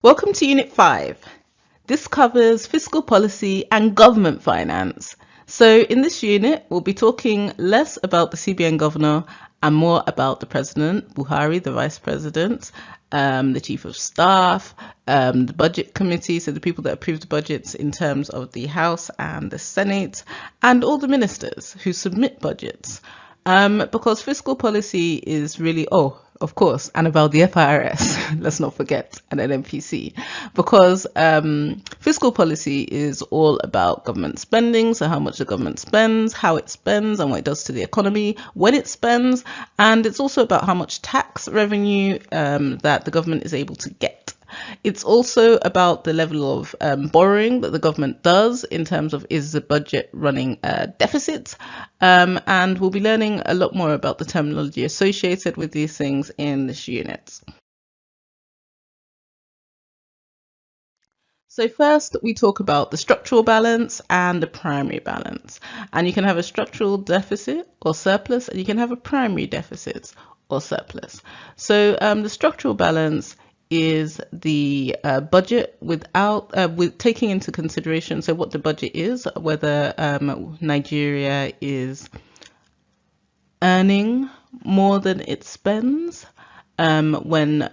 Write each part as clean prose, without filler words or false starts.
Welcome to Unit 5. This covers fiscal policy and government finance. So in this unit, we'll be talking less about the CBN governor and more about the president, Buhari, the vice president, the chief of staff, the budget committee, so the people that approve the budgets in terms of the House and the Senate, and all the ministers who submit budgets. Because fiscal policy is really, of course, and about the FIRS, let's not forget, and NMPC, because fiscal policy is all about government spending, so how much the government spends, how it spends, and what it does to the economy, when it spends, and it's also about how much tax revenue that the government is able to get. It's also about the level of borrowing that the government does in terms of is the budget running a deficit, and we'll be learning a lot more about the terminology associated with these things in this unit. So first we talk about the structural balance and the primary balance, and you can have a structural deficit or surplus, and you can have a primary deficit or surplus. So the structural balance is the budget without with taking into consideration so what the budget is, whether Nigeria is earning more than it spends when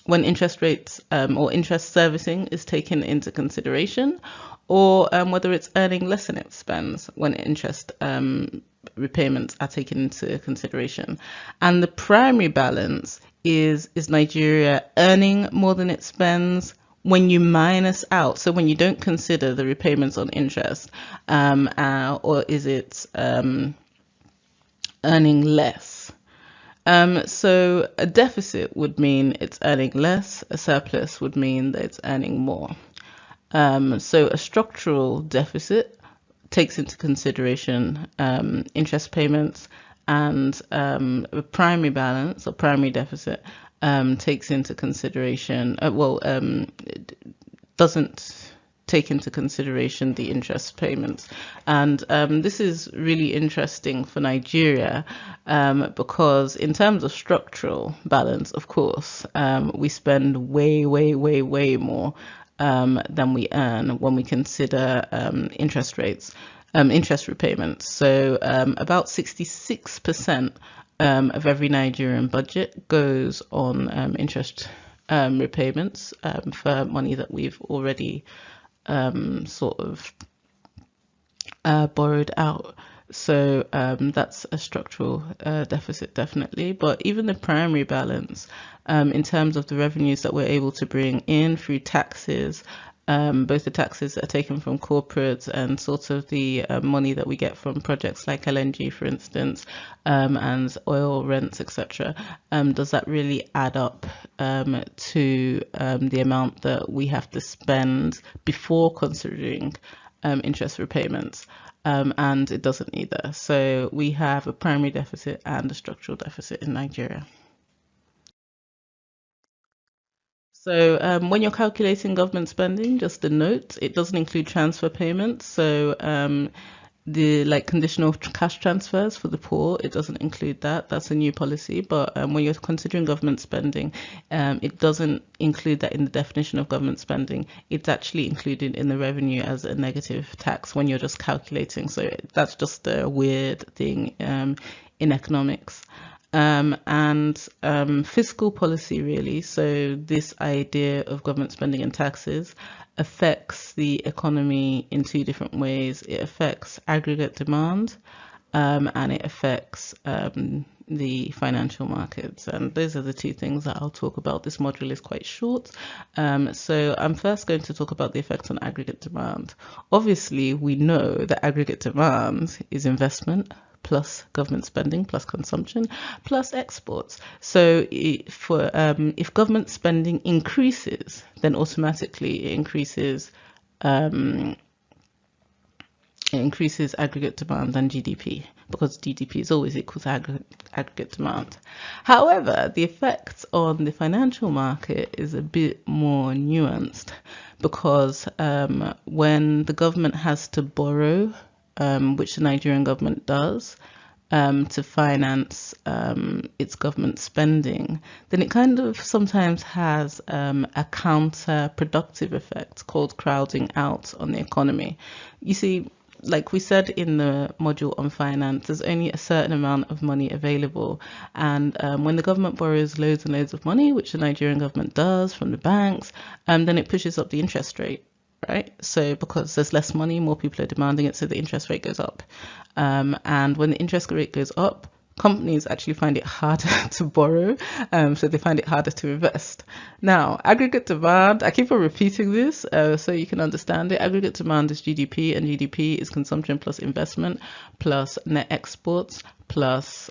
interest rates or interest servicing is taken into consideration, or whether it's earning less than it spends when interest repayments are taken into consideration. And the primary balance is Nigeria earning more than it spends when you minus out, so when you don't consider the repayments on interest, or is it earning less? So a deficit would mean it's earning less, a surplus would mean that it's earning more. So a structural deficit takes into consideration interest payments, and a primary balance or primary deficit takes into consideration, doesn't take into consideration the interest payments. And this is really interesting for Nigeria because in terms of structural balance, of course, we spend way more than we earn when we consider interest rates, interest repayments. So about 66% of every Nigerian budget goes on interest repayments for money that we've already borrowed out. So that's a structural deficit, definitely. But even the primary balance, in terms of the revenues that we're able to bring in through taxes, both the taxes that are taken from corporates and sort of the money that we get from projects like LNG, for instance, and oil rents, etc. Does that really add up to the amount that we have to spend before considering interest repayments? And it doesn't either. So we have a primary deficit and a structural deficit in Nigeria. So when you're calculating government spending, just a note, it doesn't include transfer payments. So the conditional cash transfers for the poor, it doesn't include that. That's a new policy. But when you're considering government spending, it doesn't include that in the definition of government spending. It's actually included in the revenue as a negative tax when you're just calculating. So that's just a weird thing in economics. And fiscal policy, really. So this idea of government spending and taxes affects the economy in two different ways. It affects aggregate demand, and it affects the financial markets. And those are the two things that I'll talk about. This module is quite short. So I'm first going to talk about the effects on aggregate demand. Obviously, we know that aggregate demand is investment plus government spending plus consumption plus exports. So if government spending increases, then automatically it increases aggregate demand and GDP, because GDP is always equal to aggregate demand. However, the effect on the financial market is a bit more nuanced, because when the government has to borrow, which the Nigerian government does, to finance its government spending, then it kind of sometimes has a counterproductive effect called crowding out on the economy. You see, like we said in the module on finance, there's only a certain amount of money available. And when the government borrows loads and loads of money, which the Nigerian government does from the banks, then it pushes up the interest rate. Right? So because there's less money, more people are demanding it, so the interest rate goes up. And when the interest rate goes up, companies actually find it harder to borrow, so they find it harder to invest. Now, aggregate demand, I keep on repeating this so you can understand it. Aggregate demand is GDP, and GDP is consumption plus investment plus net exports plus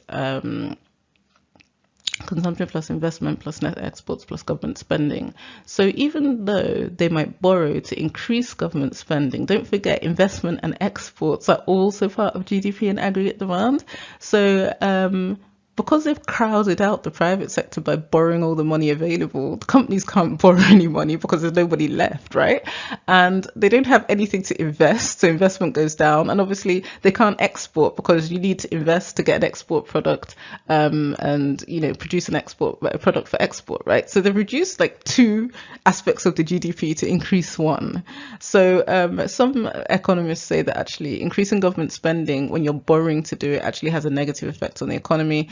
consumption plus investment plus net exports plus government spending. So even though they might borrow to increase government spending, don't forget investment and exports are also part of GDP and aggregate demand. So because they've crowded out the private sector by borrowing all the money available, the companies can't borrow any money because there's nobody left, right? And they don't have anything to invest, so investment goes down. And obviously they can't export because you need to invest to get an export product, and produce an export product for export, right? So they've reduced like two aspects of the GDP to increase one. So some economists say that actually increasing government spending when you're borrowing to do it actually has a negative effect on the economy.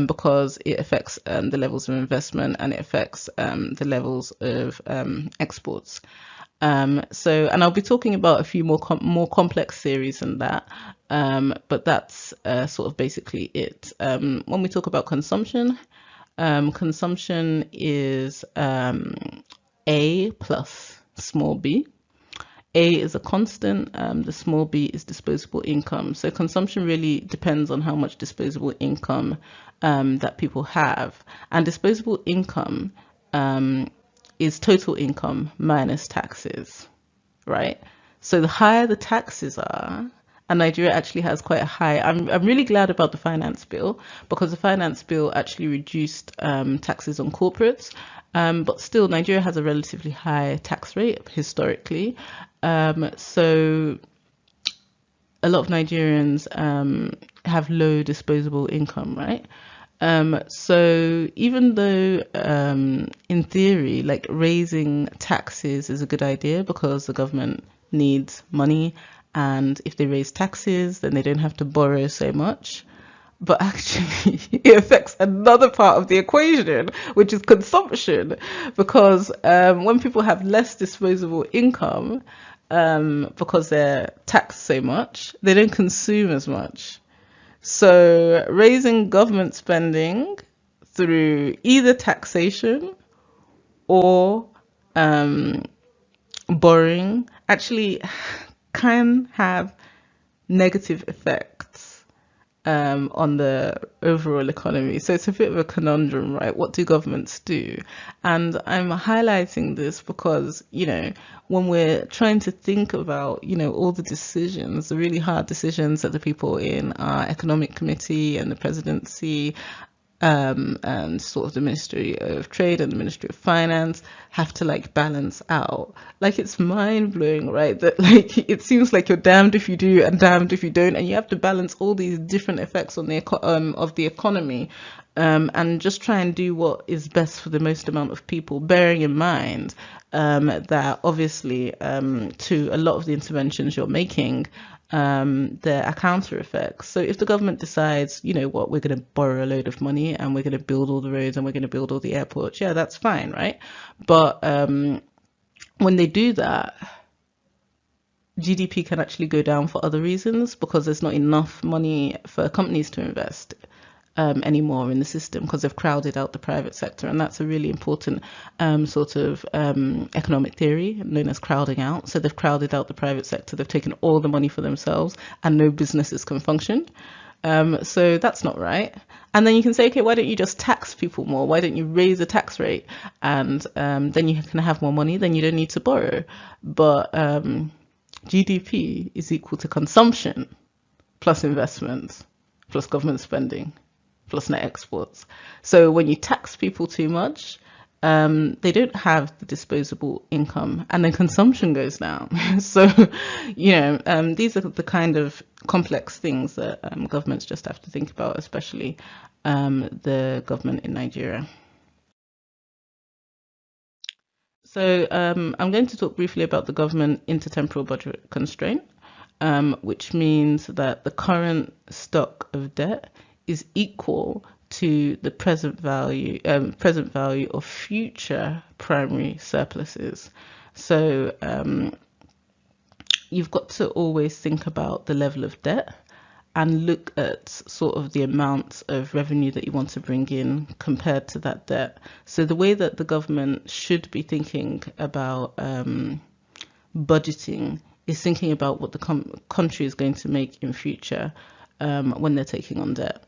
Because it affects the levels of investment, and it affects the levels of exports. And I'll be talking about a few more complex theories than that, but that's sort of basically it. When we talk about consumption, consumption is A plus small b. A is a constant, the small b is disposable income. So consumption really depends on how much disposable income that people have. And disposable income is total income minus taxes, right? So the higher the taxes are, and Nigeria actually has quite a high. I'm really glad about the finance bill, because the finance bill actually reduced taxes on corporates. But still, Nigeria has a relatively high tax rate historically. So a lot of Nigerians have low disposable income, right? So even though in theory, like raising taxes is a good idea because the government needs money, and if they raise taxes, then they don't have to borrow so much. But actually, it affects another part of the equation, which is consumption. Because when people have less disposable income, because they're taxed so much, they don't consume as much. So raising government spending through either taxation or borrowing actually can have negative effects on the overall economy. So it's a bit of a conundrum, right? What do governments do? And I'm highlighting this because, when we're trying to think about, all the decisions, the really hard decisions that the people in our economic committee and the presidency and sort of the Ministry of Trade and the Ministry of Finance have to balance out. It's mind blowing, right? That it seems like you're damned if you do and damned if you don't, and you have to balance all these different effects on the of the economy, and just try and do what is best for the most amount of people, bearing in mind that obviously to a lot of the interventions you're making, there are counter effects. So if the government decides, we're going to borrow a load of money and we're going to build all the roads and we're going to build all the airports, yeah, that's fine, right? But when they do that, GDP can actually go down for other reasons, because there's not enough money for companies to invest anymore in the system, because they've crowded out the private sector. And that's a really important sort of economic theory known as crowding out. So they've crowded out the private sector, they've taken all the money for themselves, and no businesses can function. So that's not right. And then you can say, okay, why don't you just tax people more? Why don't you raise the tax rate? And then you can have more money, then you don't need to borrow. But GDP is equal to consumption plus investment plus government spending plus net exports. So when you tax people too much, they don't have the disposable income, and then consumption goes down. So, these are the kind of complex things that governments just have to think about, especially the government in Nigeria. So, I'm going to talk briefly about the government intertemporal budget constraint, which means that the current stock of debt is equal to the present value of future primary surpluses. So you've got to always think about the level of debt and look at sort of the amount of revenue that you want to bring in compared to that debt. So the way that the government should be thinking about budgeting is thinking about what the country is going to make in future when they're taking on debt.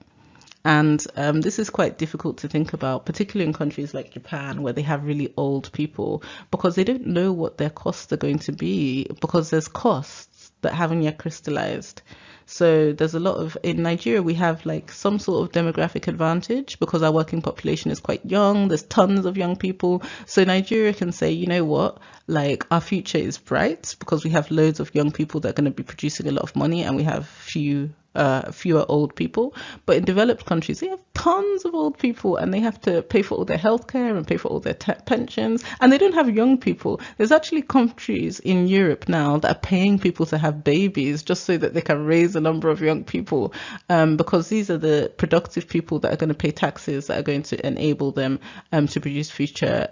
And this is quite difficult to think about, particularly in countries like Japan, where they have really old people, because they don't know what their costs are going to be, because there's costs that haven't yet crystallized. So there's a lot of, in Nigeria, we have like some sort of demographic advantage because our working population is quite young. There's tons of young people. So Nigeria can say, you know what, like our future is bright because we have loads of young people that are going to be producing a lot of money, and we have fewer old people. But in developed countries, they have tons of old people, and they have to pay for all their healthcare and pay for all their pensions, and they don't have young people. There's actually countries in Europe now that are paying people to have babies just so that they can raise a number of young people, because these are the productive people that are going to pay taxes that are going to enable them to produce future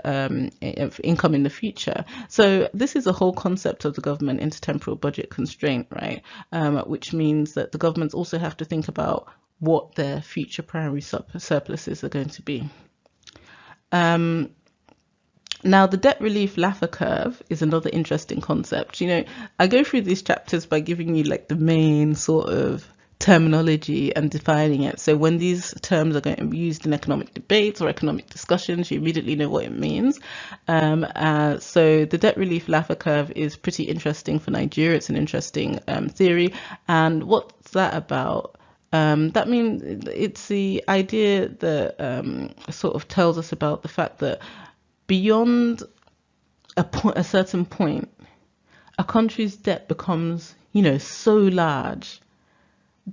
income in the future. So this is a whole concept of the government intertemporal budget constraint, right? Which means that the governments also have to think about what their future primary surpluses are going to be. Now, the debt relief Laffer curve is another interesting concept. I go through these chapters by giving you like the main sort of terminology and defining it. So when these terms are going to be used in economic debates or economic discussions, you immediately know what it means. So the debt relief Laffer curve is pretty interesting for Nigeria. It's an interesting theory. And what's that about? That means it's the idea that sort of tells us about the fact that beyond a certain point, a country's debt becomes, so large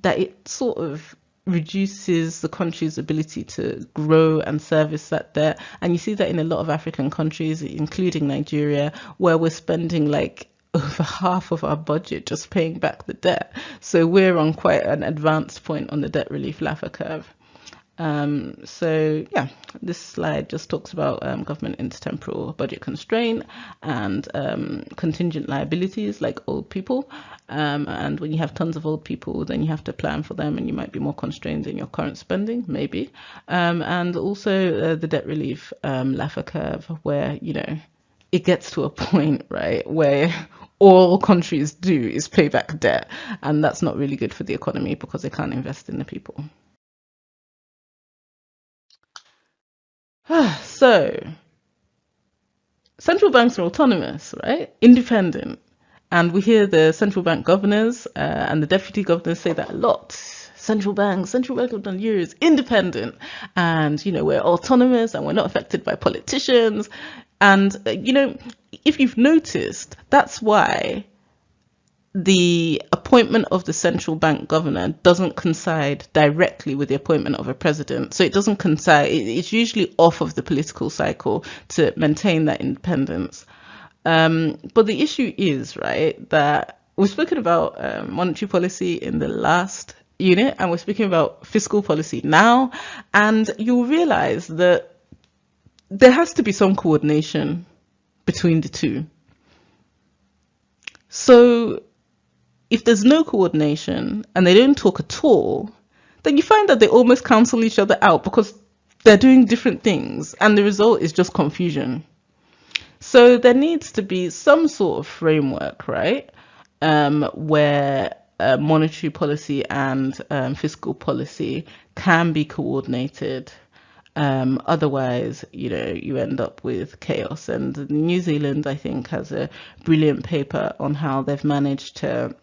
that it sort of reduces the country's ability to grow and service that debt. And you see that in a lot of African countries, including Nigeria, where we're spending like over half of our budget just paying back the debt. So we're on quite an advanced point on the debt relief Laffer curve. So yeah, this slide just talks about government intertemporal budget constraint and contingent liabilities like old people. And when you have tons of old people, then you have to plan for them, and you might be more constrained in your current spending, maybe. And also the debt relief Laffer curve, where it gets to a point, right, where all countries do is pay back debt, and that's not really good for the economy because they can't invest in the people. So, central banks are autonomous, right? Independent. And we hear the central bank governors and the deputy governors say that a lot. Central bank of Nigeria is independent, and we're autonomous and we're not affected by politicians. And if you've noticed, that's why the appointment of the central bank governor doesn't coincide directly with the appointment of a president. So it doesn't coincide. It's usually off of the political cycle to maintain that independence. But the issue is, right, that we've spoken about monetary policy in the last unit, and we're speaking about fiscal policy now, and you'll realize that there has to be some coordination between the two. So if there's no coordination and they don't talk at all, then you find that they almost cancel each other out because they're doing different things, and the result is just confusion. So there needs to be some sort of framework, right, where monetary policy and fiscal policy can be coordinated. Otherwise, you end up with chaos. And New Zealand, I think, has a brilliant paper on how they've managed to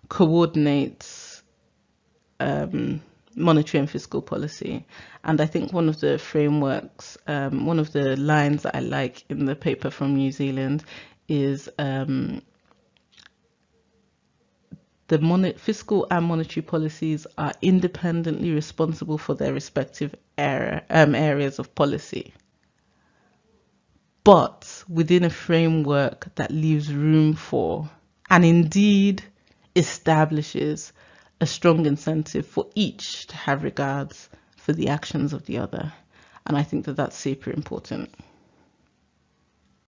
coordinate monetary and fiscal policy. And I think one of the frameworks, one of the lines that I like in the paper from New Zealand is the fiscal and monetary policies are independently responsible for their respective areas of policy, but within a framework that leaves room for, and indeed establishes, a strong incentive for each to have regards for the actions of the other. And I think that that's super important.